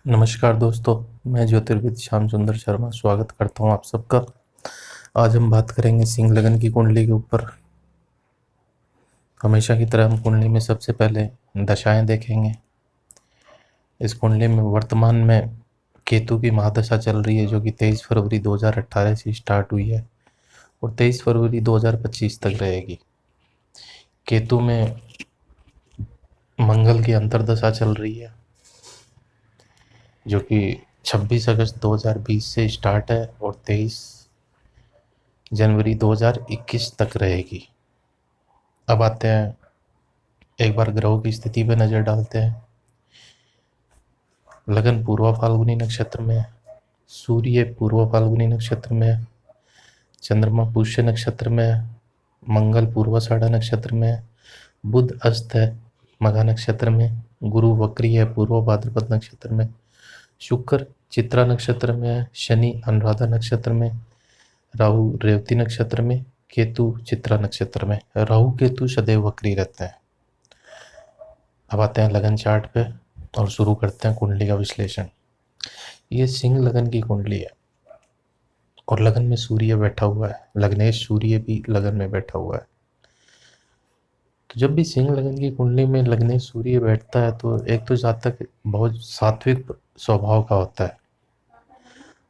नमस्कार दोस्तों, मैं ज्योतिर्विद श्याम सुंदर शर्मा स्वागत करता हूं आप सबका। आज हम बात करेंगे सिंह लगन की कुंडली के ऊपर। हमेशा की तरह हम कुंडली में सबसे पहले दशाएं देखेंगे। इस कुंडली में वर्तमान में केतु की महादशा चल रही है, जो कि 23 फरवरी 2018 से स्टार्ट हुई है और 23 फरवरी 2025 तक रहेगी। केतु में मंगल की अंतर्दशा चल रही है, जो कि 26 अगस्त 2020 से स्टार्ट है और 23 जनवरी 2021 तक रहेगी। अब आते हैं, एक बार ग्रहों की स्थिति पे नज़र डालते हैं। लगन पूर्व फाल्गुनी नक्षत्र में है, सूर्य पूर्व फाल्गुनी नक्षत्र में है, चंद्रमा पुष्य नक्षत्र में है, मंगल पूर्वाषाढ़ा नक्षत्र में है, बुध अस्त है मघा नक्षत्र में, गुरु वक्री है पूर्व भाद्रपद नक्षत्र में, शुक्र चित्रा नक्षत्र में है, शनि अनुराधा नक्षत्र में, राहु रेवती नक्षत्र में, केतु चित्रा नक्षत्र में। राहु केतु सदैव वक्री रहते हैं। अब आते हैं लगन चार्ट पे और शुरू करते हैं कुंडली का विश्लेषण। ये सिंह लगन की कुंडली है और लगन में सूर्य बैठा हुआ है। लग्नेश सूर्य भी लगन में बैठा हुआ है। तो जब भी सिंह लगन की कुंडली में लग्नेश सूर्य बैठता है तो एक तो जातक बहुत सात्विक स्वभाव का होता है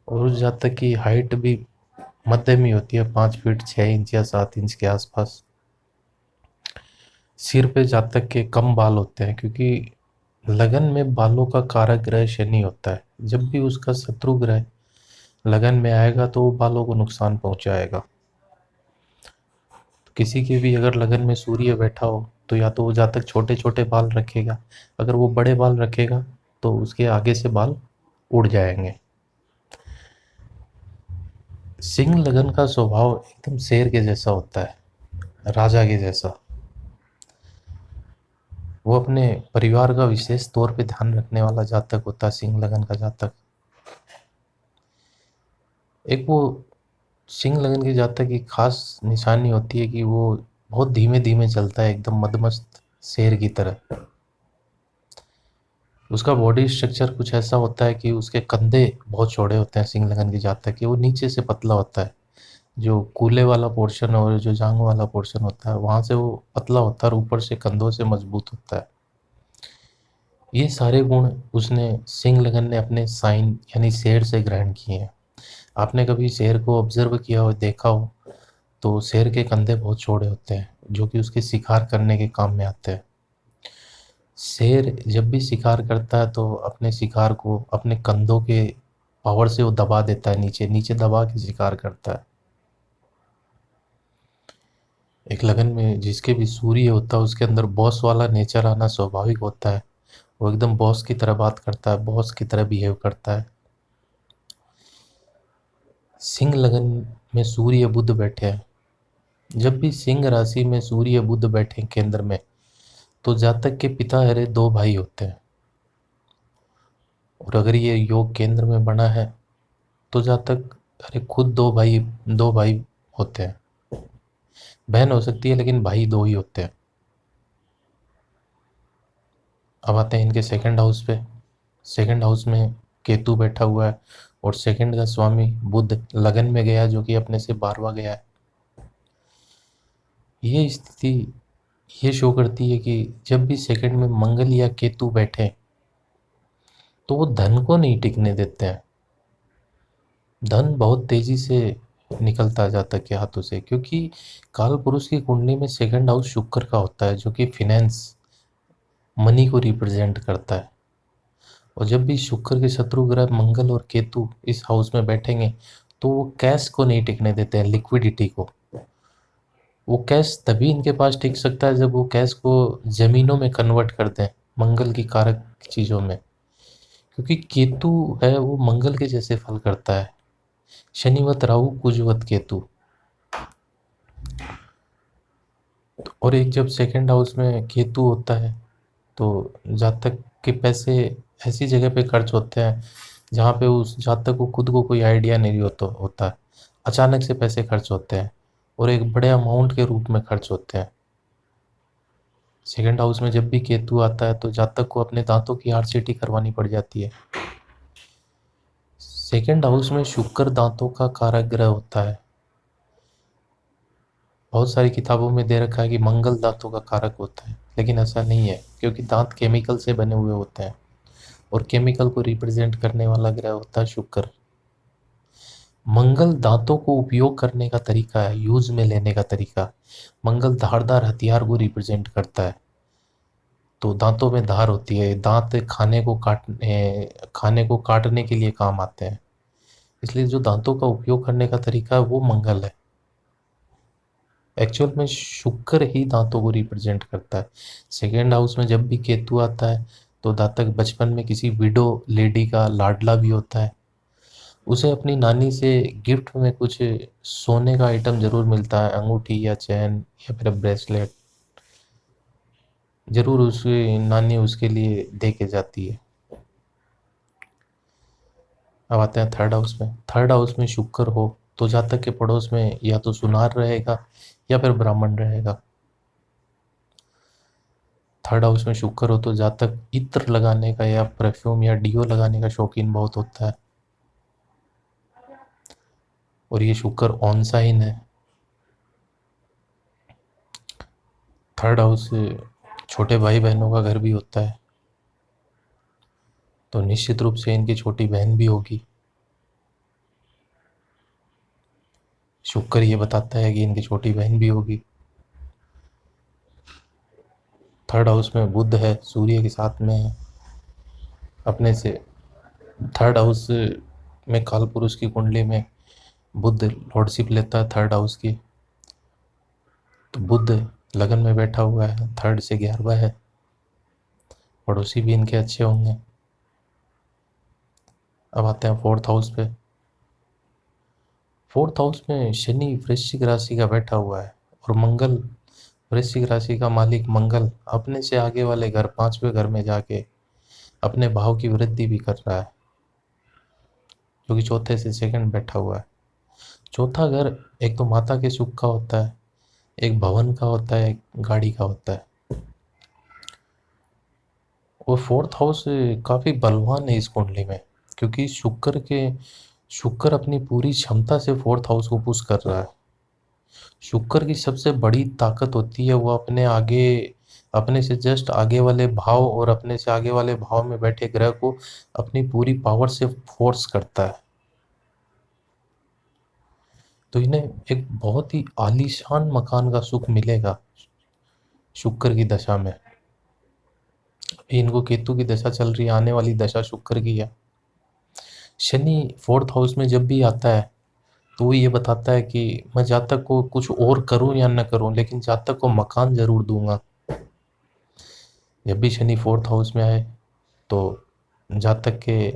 और उस जातक की हाइट भी मध्यम ही होती है, 5 फीट 6 इंच या 7 इंच के आसपास। सिर पे जातक के कम बाल होते हैं, क्योंकि लगन में बालों का कारक ग्रह शनि होता है। जब भी उसका शत्रु ग्रह लगन में आएगा तो वो बालों को नुकसान पहुंचाएगा। तो किसी के भी अगर लगन में सूर्य बैठा हो तो या तो वो जातक छोटे छोटे बाल रखेगा, अगर वो बड़े बाल रखेगा तो उसके आगे से बाल उड़ जाएंगे। सिंह लगन का स्वभाव एकदम शेर के जैसा होता है, राजा के जैसा। वो अपने परिवार का विशेष तौर पे ध्यान रखने वाला जातक होता है सिंह लगन का जातक। एक वो सिंह लगन के जातक की खास निशानी होती है कि वो बहुत धीमे धीमे चलता है, एकदम मदमस्त शेर की तरह। उसका बॉडी स्ट्रक्चर कुछ ऐसा होता है कि उसके कंधे बहुत चौड़े होते हैं सिंह लगन के जातक के। वो नीचे से पतला होता है, जो कूल्हे वाला पोर्शन और जो जांग वाला पोर्शन होता है वहाँ से वो पतला होता है और ऊपर से कंधों से मजबूत होता है। ये सारे गुण उसने सिंह लगन ने अपने साइन यानी शेर से ग्रहण किए हैं। आपने कभी शेर को ऑब्जर्व किया हो, देखा हो, तो शेर के कंधे बहुत चौड़े होते हैं, जो कि उसके शिकार करने के काम में आते हैं। शेर जब भी शिकार करता है तो अपने शिकार को अपने कंधों के पावर से वो दबा देता है, नीचे नीचे दबा के शिकार करता है। एक लगन में जिसके भी सूर्य होता है उसके अंदर बॉस वाला नेचर आना स्वाभाविक होता है। वो एकदम बॉस की तरह बात करता है, बॉस की तरह बिहेव करता है। सिंह लगन में सूर्य बुध बैठे हैं। जब भी सिंह राशि में सूर्य बुध बैठे केंद्र में, तो जातक के पिता हरे 2 भाई होते हैं। और अगर ये योग केंद्र में बना है तो जातक अरे खुद 2 भाई होते हैं। बहन हो सकती है लेकिन भाई 2 ही होते हैं। अब आते हैं इनके सेकंड हाउस पे। सेकंड हाउस में केतु बैठा हुआ है और सेकंड का स्वामी बुध लगन में गया, जो कि अपने से 12वां गया है। ये स्थिति ये शो करती है कि जब भी सेकंड में मंगल या केतु बैठे तो वो धन को नहीं टिकने देते हैं। धन बहुत तेजी से निकलता जाता है के हाथों से, क्योंकि काल पुरुष की कुंडली में सेकंड हाउस शुक्र का होता है, जो कि फिनेंस मनी को रिप्रेजेंट करता है। और जब भी शुक्र के शत्रु ग्रह मंगल और केतु इस हाउस में बैठेंगे तो वो कैश को नहीं टिकने देते हैं, लिक्विडिटी को। वो कैश तभी इनके पास टिक सकता है जब वो कैश को जमीनों में कन्वर्ट कर दें, मंगल की कारक चीज़ों में। क्योंकि केतु है वो मंगल के जैसे फल करता है, शनिवत राहु कुजवत केतु। और एक जब सेकंड हाउस में केतु होता है तो जातक के पैसे ऐसी जगह पे खर्च होते हैं जहाँ पे उस जातक को खुद को कोई आइडिया नहीं होता है। अचानक से पैसे खर्च होते हैं और एक बड़े अमाउंट के रूप में खर्च होते हैं। सेकंड हाउस में जब भी केतु आता है तो जातक को अपने दांतों की आरसीटी करवानी पड़ जाती है। सेकंड हाउस में शुक्र दांतों का कारक ग्रह होता है। बहुत सारी किताबों में दे रखा है कि मंगल दांतों का कारक होता है, लेकिन ऐसा नहीं है, क्योंकि दांत केमिकल से बने हुए होते हैं और केमिकल को रिप्रेजेंट करने वाला ग्रह होता है शुक्र। मंगल दांतों को उपयोग करने का तरीका है, यूज में लेने का तरीका। मंगल धारदार हथियार को रिप्रेजेंट करता है, तो दांतों में धार होती है, दांत खाने को काटने के लिए काम आते हैं, इसलिए जो दांतों का उपयोग करने का तरीका है वो मंगल है। एक्चुअल में शुक्र ही दांतों को रिप्रेजेंट करता है। सेकेंड हाउस में जब भी केतु आता है तो जातक बचपन में किसी विडो लेडी का लाडला भी होता है, उसे अपनी नानी से गिफ्ट में कुछ सोने का आइटम जरूर मिलता है, अंगूठी या चैन या फिर ब्रेसलेट जरूर उसकी नानी उसके लिए दे के जाती है। अब आते हैं थर्ड हाउस में। थर्ड हाउस में शुक्र हो तो जातक के पड़ोस में या तो सुनार रहेगा या फिर ब्राह्मण रहेगा। थर्ड हाउस में शुक्र हो तो जातक इत्र लगाने का या परफ्यूम या डियो लगाने का शौकीन बहुत होता है, और ये शुक्र ऑन साइन है। थर्ड हाउस छोटे भाई बहनों का घर भी होता है, तो निश्चित रूप से इनकी छोटी बहन भी होगी। शुक्र ये बताता है कि इनकी छोटी बहन भी होगी। थर्ड हाउस में बुध है, सूर्य के साथ में है अपने से। थर्ड हाउस में काल पुरुष की कुंडली में बुध लॉर्डशिप लेता है थर्ड हाउस की, तो बुध लगन में बैठा हुआ है, थर्ड से 11वां है, पड़ोसी भी इनके अच्छे होंगे। अब आते हैं फोर्थ हाउस पे। फोर्थ हाउस में शनि वृश्चिक राशि का बैठा हुआ है, और मंगल, वृश्चिक राशि का मालिक मंगल अपने से आगे वाले घर 5वें घर में जाके अपने भाव की वृद्धि भी कर रहा है, जो कि चौथे से सेकंड बैठा हुआ है। चौथा घर एक तो माता के सुख का होता है, एक भवन का होता है, एक गाड़ी का होता है। और फोर्थ हाउस काफ़ी बलवान है इस कुंडली में, क्योंकि शुक्र अपनी पूरी क्षमता से फोर्थ हाउस को पुश कर रहा है। शुक्र की सबसे बड़ी ताकत होती है वो अपने से जस्ट आगे वाले भाव और अपने से आगे वाले भाव में बैठे ग्रह को अपनी पूरी पावर से फोर्स करता है। तो इन्हें एक बहुत ही आलीशान मकान का सुख मिलेगा शुक्र की दशा में। अभी इनको केतु की दशा चल रही है, आने वाली दशा शुक्र की है। शनि फोर्थ हाउस में जब भी आता है तो वो ये बताता है कि मैं जातक को कुछ और करूं या न करूं, लेकिन जातक को मकान जरूर दूंगा। जब भी शनि फोर्थ हाउस में आए तो जातक के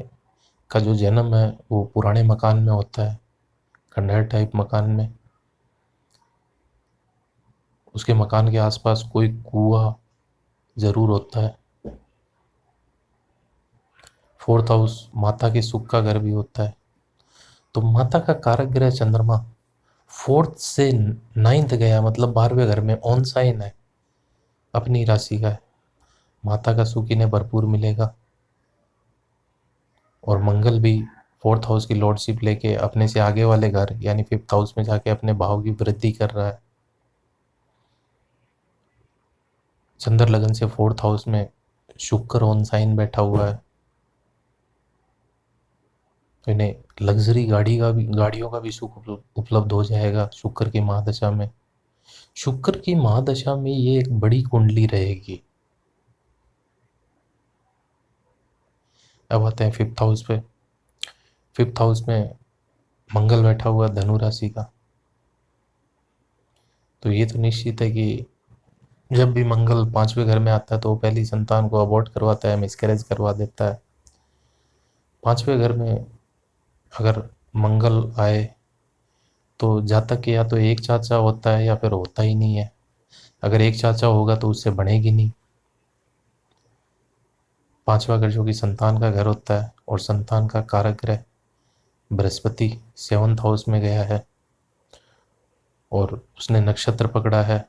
का जो जन्म है वो पुराने मकान में होता है, खंडहर टाइप मकान में। उसके मकान के आसपास कोई कुआं जरूर होता है। फोर्थ हाउस माता के सुख का घर भी होता है, तो माता का कारक ग्रह चंद्रमा फोर्थ से नाइन्थ गया, मतलब 12वें घर में ऑन साइन है, अपनी राशि का है। माता का सुख इन्हें भरपूर मिलेगा, और मंगल भी फोर्थ हाउस की लॉर्डशिप लेके अपने से आगे वाले घर यानी फिफ्थ हाउस में जाके अपने भाव की वृद्धि कर रहा है। चंद्र लगन से फोर्थ हाउस में शुक्र ऑन साइन बैठा हुआ है, तो इन्हें लग्जरी गाड़ियों का भी सुख उपलब्ध हो जाएगा शुक्र की महादशा में। शुक्र की महादशा में ये एक बड़ी कुंडली रहेगी। अब आते हैं फिफ्थ हाउस पे। फिफ्थ हाउस में मंगल बैठा हुआ धनु राशि का, तो ये तो निश्चित है कि जब भी मंगल 5वें घर में आता है तो वो पहली संतान को अबॉर्ट करवाता है, मिसकैरेज करवा देता है। 5वें घर में अगर मंगल आए तो जातक के या तो एक चाचा होता है या फिर होता ही नहीं है। अगर एक चाचा होगा तो उससे बढ़ेगी नहीं। 5वां घर जो कि संतान का घर होता है, और संतान का कारक ग्रह बृहस्पति 7th हाउस में गया है, और उसने नक्षत्र पकड़ा है,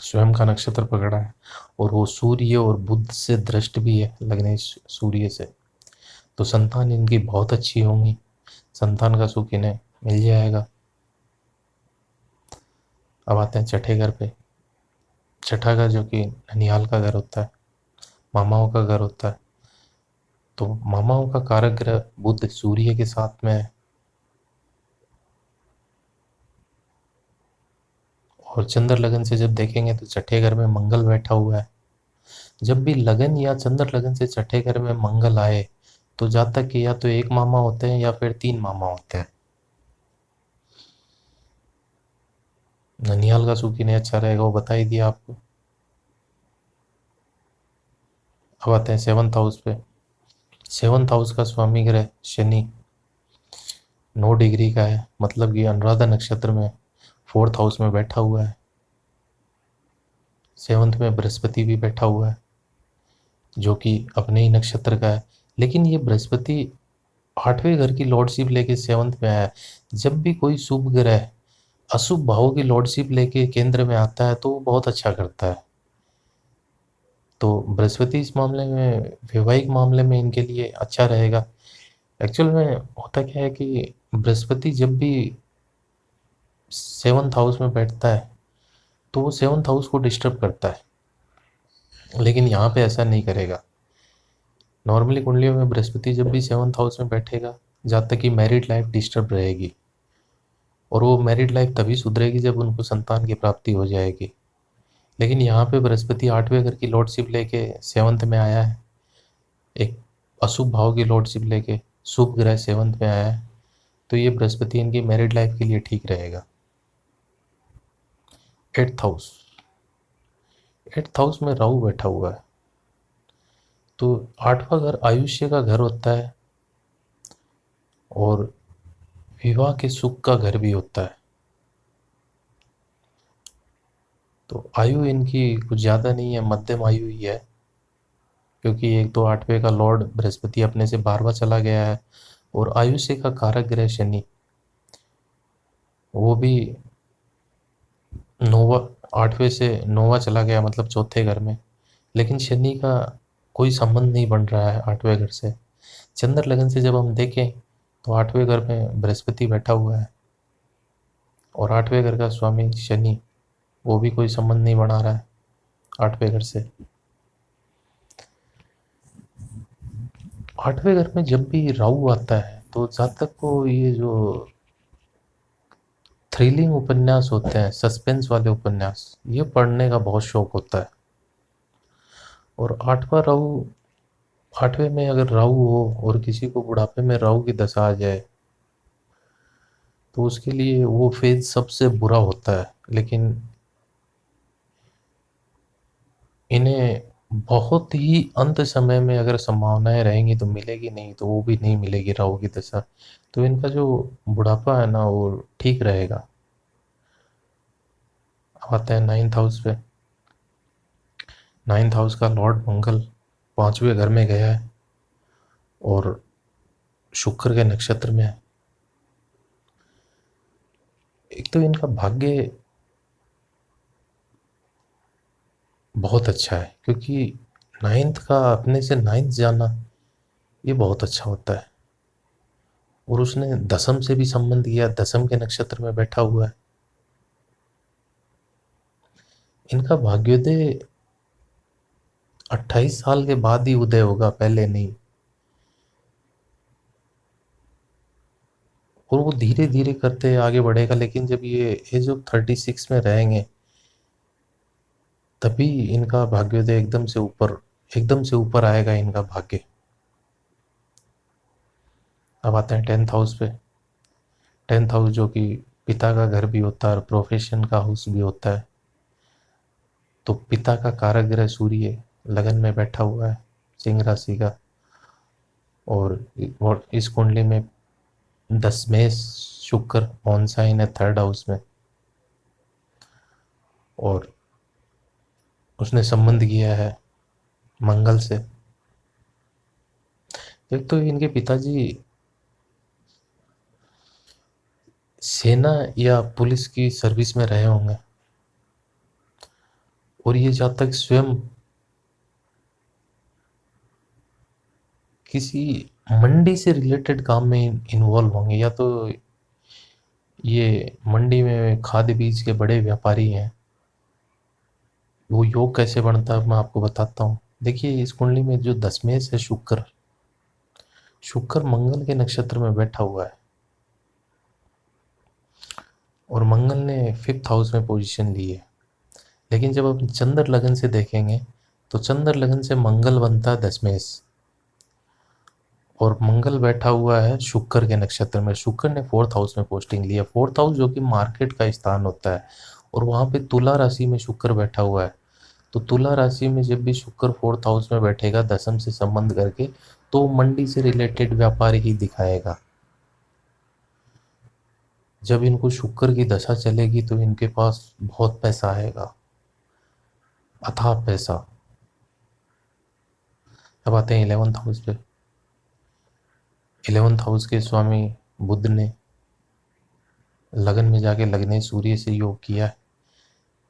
स्वयं का नक्षत्र पकड़ा है, और वो सूर्य और बुध से दृष्ट भी है, लग्नेश सूर्य से। तो संतान इनकी बहुत अच्छी होंगी, संतान का सुख इन्हें मिल जाएगा। अब आते हैं छठे घर पे। छठा घर जो कि ननिहाल का घर होता है, मामाओं का घर होता है। तो मामाओं का कारक ग्रह बुध सूर्य के साथ में है, और चंद्र लगन से जब देखेंगे तो छठे घर में मंगल बैठा हुआ है। जब भी लगन या चंद्र लगन से छठे घर में मंगल आए तो जातक के या तो एक मामा होते हैं या फिर तीन मामा होते हैं। ननिहाल का सुख इन्हें अच्छा रहेगा, वो बता ही दिया आपको। अब आते हैं सेवंथ हाउस पे। सेवंथ हाउस का स्वामी ग्रह शनि 9 डिग्री का है, मतलब कि अनुराधा नक्षत्र में फोर्थ हाउस में बैठा हुआ है। सेवंथ में बृहस्पति भी बैठा हुआ है जो कि अपने ही नक्षत्र का है। लेकिन ये बृहस्पति 8वें घर की लॉर्डशिप लेके सेवंथ में आया है। जब भी कोई शुभ ग्रह अशुभ भावों की लॉर्डशिप लेके केंद्र में आता है तो वो बहुत अच्छा करता है। तो बृहस्पति इस मामले में, वैवाहिक मामले में इनके लिए अच्छा रहेगा। एक्चुअल में होता क्या है कि बृहस्पति जब भी सेवंथ हाउस में बैठता है तो वो सेवंथ हाउस को डिस्टर्ब करता है, लेकिन यहाँ पे ऐसा नहीं करेगा। नॉर्मली कुंडलियों में बृहस्पति जब भी सेवंथ हाउस में बैठेगा, जहाँ तक कि मैरिड लाइफ डिस्टर्ब रहेगी, और वो मैरिड लाइफ तभी सुधरेगी जब उनको संतान की प्राप्ति हो जाएगी। लेकिन यहाँ पे बृहस्पति 8वें घर की लॉर्डशिप लेके सेवंथ में आया है, एक अशुभ भाव की लॉर्डशिप लेके शुभ ग्रह सेवंथ में आया है, तो ये बृहस्पति इनकी मैरिड लाइफ के लिए ठीक रहेगा। Eighth house. एट्थ हाउस में राहु बैठा हुआ है। तो आठवां घर आयुष्य का घर होता है और विवाह के सुख का घर भी होता है। तो आयु इनकी कुछ ज़्यादा नहीं है, मध्यम आयु ही है, क्योंकि एक तो 8वें का लॉर्ड बृहस्पति अपने से 12वां चला गया है, और आयुष्य का कारक ग्रह शनि वो भी नौवा, 8वें से 9वां चला गया, मतलब चौथे घर में। लेकिन शनि का कोई संबंध नहीं बन रहा है 8वें घर से। चंद्र लगन से जब हम देखें तो 8वें घर में बृहस्पति बैठा हुआ है, और 8वें घर का स्वामी शनि, वो भी कोई संबंध नहीं बना रहा है 8वें घर से। 8वें घर में जब भी राहु आता है तो जातक को ये जो थ्रिलिंग उपन्यास होते हैं, सस्पेंस वाले उपन्यास, ये पढ़ने का बहुत शौक होता है। और 8वें में अगर राहु हो और किसी को बुढ़ापे में राहु की दशा आ जाए तो उसके लिए वो फेज सबसे बुरा होता है। लेकिन इन्हें बहुत ही अंत समय में अगर संभावनाएं रहेंगी तो मिलेगी, नहीं तो वो भी नहीं मिलेगी राहु की दशा। तो इनका जो बुढ़ापा है ना वो ठीक रहेगा। अब आते हैं नाइन्थ हाउस पे। नाइन्थ हाउस का लॉर्ड मंगल 5वें घर में गया है और शुक्र के नक्षत्र में है। एक तो इनका भाग्य बहुत अच्छा है, क्योंकि नाइन्थ का अपने से नाइन्थ जाना ये बहुत अच्छा होता है। और उसने दसम से भी संबंध किया, दसम के नक्षत्र में बैठा हुआ है। इनका भाग्योदय 28 साल के बाद ही उदय होगा, पहले नहीं। और वो धीरे धीरे करते आगे बढ़ेगा, लेकिन जब ये एज ऑफ 36 में रहेंगे तभी इनका भाग्योदय एकदम से ऊपर आएगा इनका भाग्य। अब आते हैं 10th हाउस पे। 10th हाउस जो कि पिता का घर भी होता है और प्रोफेशन का हाउस भी होता है। तो पिता का कारक ग्रह सूर्य लगन में बैठा हुआ है, सिंह राशि का। और इस कुंडली में 10वें शुक्र ऑन साइन है 3rd हाउस में, और उसने संबंध किया है मंगल से। एक तो इनके पिताजी सेना या पुलिस की सर्विस में रहे होंगे, और ये जातक स्वयं किसी मंडी से रिलेटेड काम में इन्वॉल्व होंगे, या तो ये मंडी में खाद्य बीज के बड़े व्यापारी हैं। वो योग कैसे बनता है मैं आपको बताता हूँ। देखिए इस कुंडली में जो दशमेश है शुक्र, शुक्र मंगल के नक्षत्र में बैठा हुआ है और मंगल ने फिफ्थ हाउस में पोजीशन ली है। लेकिन जब आप चंद्र लगन से देखेंगे तो चंद्र लगन से मंगल बनता है दशमेश, और मंगल बैठा हुआ है शुक्र के नक्षत्र में। शुक्र ने फोर्थ हाउस में पोस्टिंग ली है, फोर्थ हाउस जो कि मार्केट का स्थान होता है, और वहाँ पे तुला राशि में शुक्र बैठा हुआ है। तो तुला राशि में जब भी शुक्र फोर्थ हाउस में बैठेगा दशम से संबंध करके, तो मंडी से रिलेटेड व्यापार ही दिखाएगा। जब इनको शुक्र की दशा चलेगी तो इनके पास बहुत पैसा आएगा, अथाह पैसा। अब आते हैं 11th हाउस पे। 11th हाउस के स्वामी बुध ने लगन में जाके लगने सूर्य से योग किया है,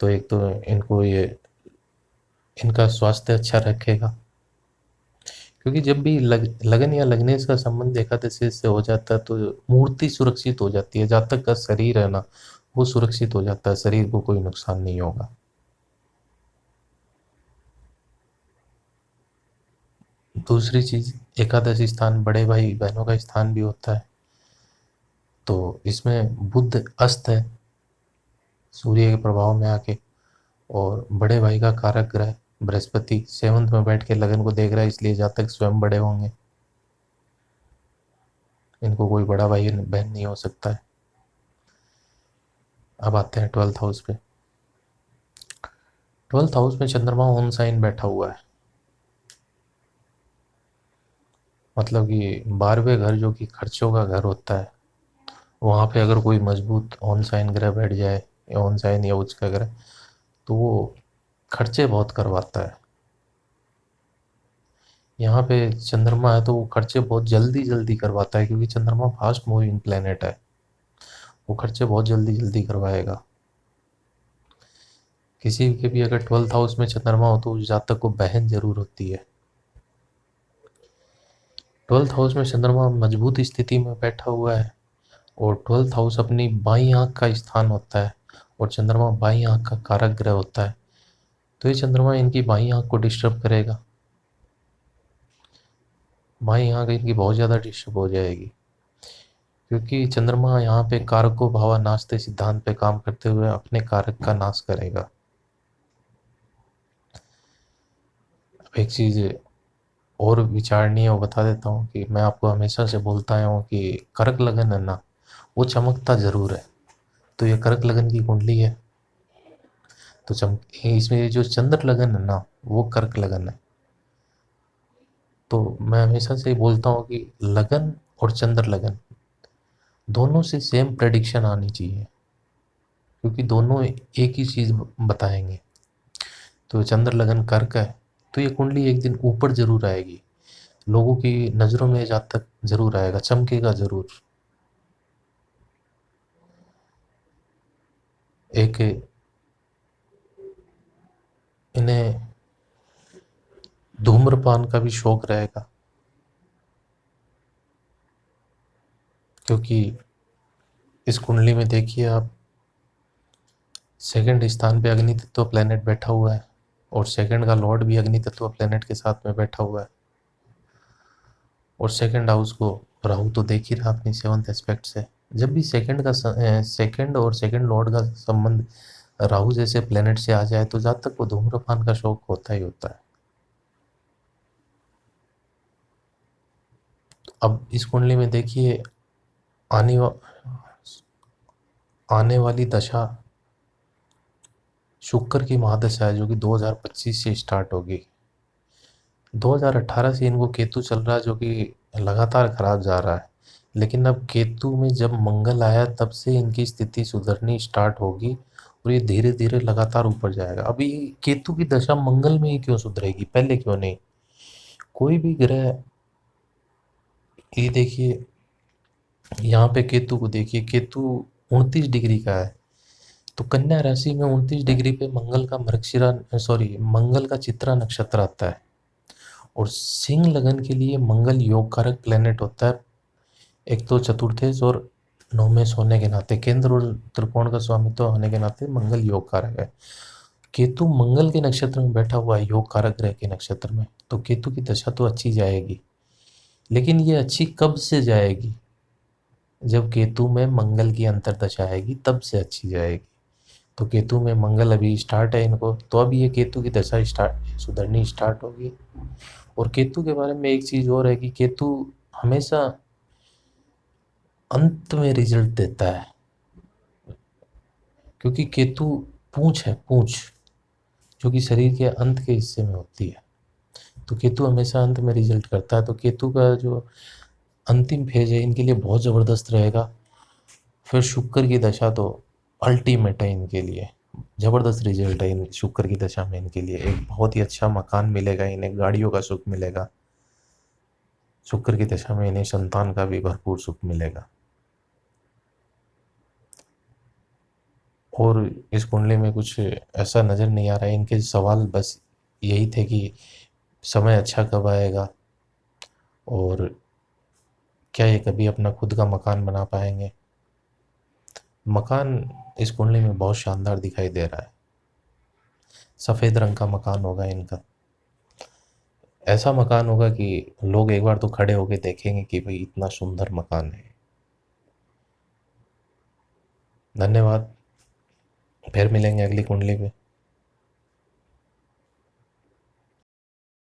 तो एक तो इनको ये इनका स्वास्थ्य अच्छा रखेगा, क्योंकि जब भी लगन या लग्नेश का संबंध एकादशी से हो जाता है तो मूर्ति सुरक्षित हो जाती है, जातक का शरीर है ना वो सुरक्षित हो जाता है, शरीर को कोई नुकसान नहीं होगा। दूसरी चीज, एकादशी स्थान बड़े भाई बहनों का स्थान भी होता है, तो इसमें बुध अस्त है सूर्य के प्रभाव में आके, और बड़े भाई का कारक ग्रह बृहस्पति 7th में बैठ के लगन को देख रहा है, इसलिए जातक स्वयं बड़े होंगे, इनको कोई बड़ा भाई बहन नहीं हो सकता है। अब आते हैं 12th हाउस पे। 12th हाउस में चंद्रमा ओन साइन बैठा हुआ है, मतलब कि 12वें घर जो कि खर्चों का घर होता है, वहाँ पे अगर कोई मजबूत ऑन साइन ग्रह बैठ जाए, या ऑन साइन या उच्च का ग्रह, तो वो खर्चे बहुत करवाता है। यहाँ पे चंद्रमा है तो वो खर्चे बहुत जल्दी जल्दी करवाता है, क्योंकि चंद्रमा फास्ट मूविंग प्लेनेट है, वो खर्चे बहुत जल्दी जल्दी करवाएगा। किसी के भी अगर 12th हाउस में चंद्रमा हो तो उस जातक को बहन जरूर होती है। 12th हाउस में चंद्रमा मजबूत स्थिति में बैठा हुआ है, और 12th हाउस अपनी बाईं आंख का स्थान होता है, और चंद्रमा बाईं आंख का कारक ग्रह होता है, तो ये चंद्रमा इनकी बाईं आंख को डिस्टर्ब करेगा, बाईं आंख इनकी बहुत ज़्यादा डिस्टर्ब हो जाएगी, क्योंकि चंद्रमा यहाँ पे कारको भावा नास्ते सिद्धांत पे काम करते हुए अपने कारक का नाश करेगा। अब एक चीज़ और विचारणीय वो बता देता हूँ कि मैं आपको हमेशा से बोलता आया हूँ कि कर्क लगन है ना वो चमकता ज़रूर है, तो ये कर्क लगन की कुंडली है, तो इसमें ये जो चंद्र लगन है ना वो कर्क लगन है। तो मैं हमेशा से बोलता हूँ कि लगन और चंद्र लगन दोनों से सेम प्रेडिक्शन आनी चाहिए, क्योंकि दोनों एक ही चीज़ बताएंगे। तो चंद्र लगन कर्क है तो ये कुंडली एक दिन ऊपर जरूर आएगी, लोगों की नज़रों में जातक जरूर आएगा, चमकेगा जरूर। एक इन्हें धूम्रपान का भी शौक रहेगा, क्योंकि इस कुंडली में देखिए आप, सेकंड स्थान पे अग्नि तत्व प्लेनेट बैठा हुआ है, और सेकंड का लॉर्ड भी अग्नि तत्व प्लेनेट के साथ में बैठा हुआ है, और सेकंड हाउस को राहु तो देख ही रहा अपनी 7th एस्पेक्ट से। जब भी सेकंड और सेकंड लॉर्ड का संबंध राहु जैसे प्लेनेट से आ जाए तो जातक को धूम्रपान का शौक होता ही होता है। अब इस कुंडली में देखिए आने आने वाली दशा शुक्र की महादशा है, जो कि 2025 से स्टार्ट होगी। 2018 से इनको केतु चल रहा है, जो कि लगातार खराब जा रहा है, लेकिन अब केतु में जब मंगल आया तब से इनकी स्थिति सुधरनी स्टार्ट होगी, और ये धीरे धीरे लगातार ऊपर जाएगा। अभी केतु की दशा मंगल में ही क्यों सुधरेगी, पहले क्यों नहीं? कोई भी ग्रह, ये देखिए यहाँ पे केतु को देखिए, केतु 29 डिग्री का है, तो कन्या राशि में 29 डिग्री पे मंगल का मृगशिरा, सॉरी मंगल का चित्रा नक्षत्र आता है, और सिंह लगन के लिए मंगल योग कारक प्लेनेट होता है, एक तो चतुर्थेश और नवमेश होने के नाते, केंद्र और त्रिकोण का स्वामित्व होने के नाते मंगल योग कारक है। केतु मंगल के नक्षत्र में बैठा हुआ है, योग कारक ग्रह के नक्षत्र में, तो केतु की दशा तो अच्छी जाएगी, लेकिन ये अच्छी कब से जाएगी? जब केतु में मंगल की अंतर्दशा आएगी तब से अच्छी जाएगी। तो केतु में मंगल अभी स्टार्ट है इनको, तो अब ये केतु की दशा सुधरनी स्टार्ट होगी। और केतु के बारे में एक चीज़ और है कि केतु हमेशा अंत में रिजल्ट देता है, क्योंकि केतु पूंछ है, पूंछ जो कि शरीर के अंत के हिस्से में होती है, तो केतु हमेशा अंत में रिजल्ट करता है। तो केतु का जो अंतिम फेज है इनके लिए बहुत ज़बरदस्त रहेगा। फिर शुक्र की दशा तो अल्टीमेट है इनके लिए, ज़बरदस्त रिजल्ट है इन शुक्र की दशा में इनके लिए। एक बहुत ही अच्छा मकान मिलेगा इन्हें, गाड़ियों का सुख मिलेगा। शुक्र की दशा में इन्हें संतान का भी भरपूर सुख मिलेगा। और इस कुंडली में कुछ ऐसा नज़र नहीं आ रहा है। इनके सवाल बस यही थे कि समय अच्छा कब आएगा, और क्या ये कभी अपना खुद का मकान बना पाएंगे। मकान इस कुंडली में बहुत शानदार दिखाई दे रहा है, सफ़ेद रंग का मकान होगा इनका। ऐसा मकान होगा कि लोग एक बार तो खड़े होके देखेंगे कि भाई इतना सुंदर मकान है। धन्यवाद, फिर मिलेंगे अगली कुंडली पे।